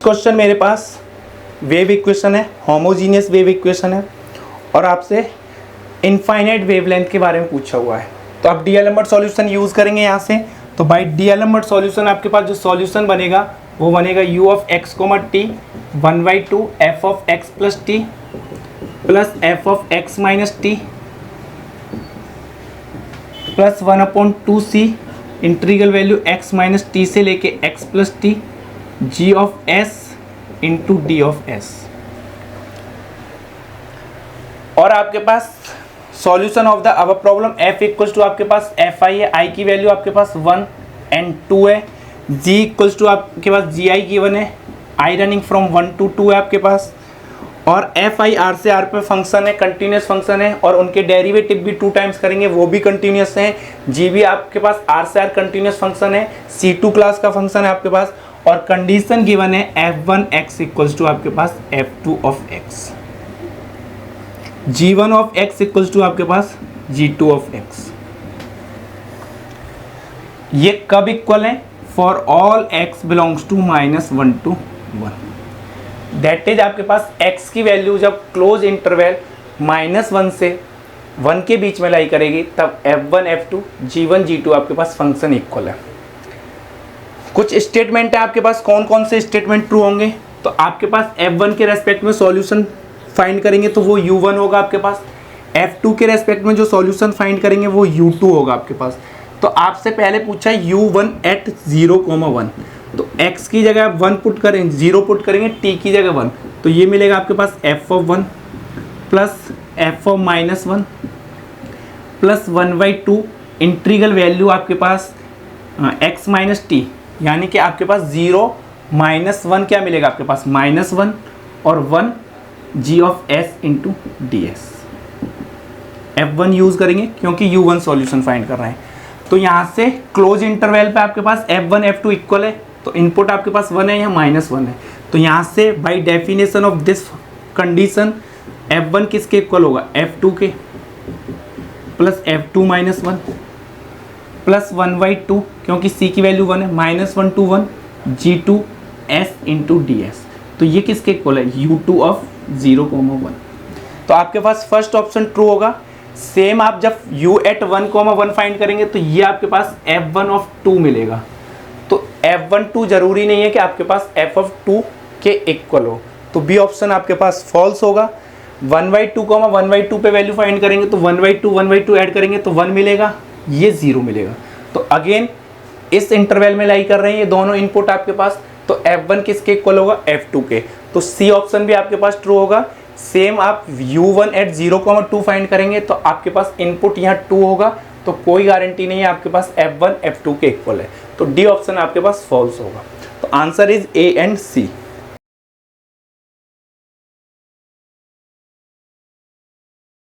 Question मेरे पास wave equation है, homogeneous wave equation है और आपसे इनफाइनाइट वेवलेंथ के बारे में पूछा हुआ है। तो आप डीएलएमबर्ट सॉल्यूशन यूज़ करेंगे यहाँ से। तो बाय डीएलएमबर्ट सॉल्यूशन आपके पास जो सॉल्यूशन बनेगा वो बनेगा u of x t 1/2 f of x plus t plus f of x minus t plus 1/2c integral value x minus t से लेके x plus t g of s into d of s। और आपके पास solution of the our problem f equals to आपके पास fi है, i की वैल्यू आपके पास 1 एंड 2 है, g इक्वल्स टू आपके पास gi गिवन है, i रनिंग फ्रॉम 1 to 2 है आपके पास, और fi r से r पे फंक्शन है, कंटिन्यूस फंक्शन है और उनके डेरिवेटिव भी 2 टाइम्स करेंगे वो भी कंटिन्यूस है, g भी आपके पास r से r कंटिन्यूस फंक्शन है, c2 क्लास का फंक्शन है आपके पास, और कंडीशन गिवन है f1 x इक्वल्स टू आपके पास f2 of x, g1 of x equals to आपके पास g2 ऑफ x। ये कब इक्वल है? For all x belongs to -1 to 1। That is आपके पास x की वैल्यू जब क्लोज इंटरवल -1 से 1 के बीच में लाई करेगी तब f1 f2 g1 g2 आपके पास फंक्शन इक्वल है। कुछ स्टेटमेंट है आपके पास, कौन कौन से स्टेटमेंट ट्रू होंगे? तो आपके पास f1 के रेस्पेक्ट में सॉल्यूशन फाइंड करेंगे तो वो u1 होगा आपके पास, f2 के रेस्पेक्ट में जो सॉल्यूशन फाइंड करेंगे वो u2 होगा आपके पास। तो आपसे पहले पूछा u1 एट 0,1, तो x की जगह आप 1 पुट करेंगे, 0 पुट करेंगे, t की जगह 1, तो ये मिलेगा आपके पास f of 1 plus f of -1 plus 1/2 integral value आपके पास x माइनस टी, यानी कि आपके पास 0 -1 क्या मिलेगा आपके पास -1 और 1 g of s into D S. f1 use करेंगे क्योंकि u1 सॉल्यूशन फाइंड कर रहे हैं। तो यहाँ से क्लोज इंटरवल पे आपके पास f1 f2 इक्वल है, तो इनपुट आपके पास 1 है या -1 है, तो यहाँ से by definition of this condition f1 किसके इक्वल होगा? f2 के प्लस f2 -1 प्लस 1/2 क्योंकि c की वैल्यू 1 है, -1 to 1 g2 s into D S. तो ये किसके इक्वल है? u2 of 0,1। तो आपके पास फर्स्ट ऑप्शन ट्रू होगा। सेम आप जब u एट 1,1 फाइंड करेंगे तो ये आपके पास f1 ऑफ 2 मिलेगा। तो f1 2 जरूरी नहीं है कि आपके पास f ऑफ 2 के इक्वल हो, तो बी ऑप्शन आपके पास फॉल्स होगा। 1/2 1/2 पे वैल्यू फाइंड करेंगे तो 1/2 ऐड करेंगे तो 1 मिलेगा, ये 0 मिलेगा। तो अगेन इस इंटरवल में लाई कर रहे हैं ये दोनों इनपुट आपके पास, तो f1 किसके इक्वल होगा? f2 के, तो सी ऑप्शन भी आपके पास ट्रू होगा। सेम आप u1 एट 0,2 फाइंड करेंगे तो आपके पास इनपुट यहाँ 2 होगा, तो कोई गारंटी नहीं है आपके पास f1 f2 के इक्वल है, तो डी ऑप्शन आपके पास फॉल्स होगा। तो answer is A and C.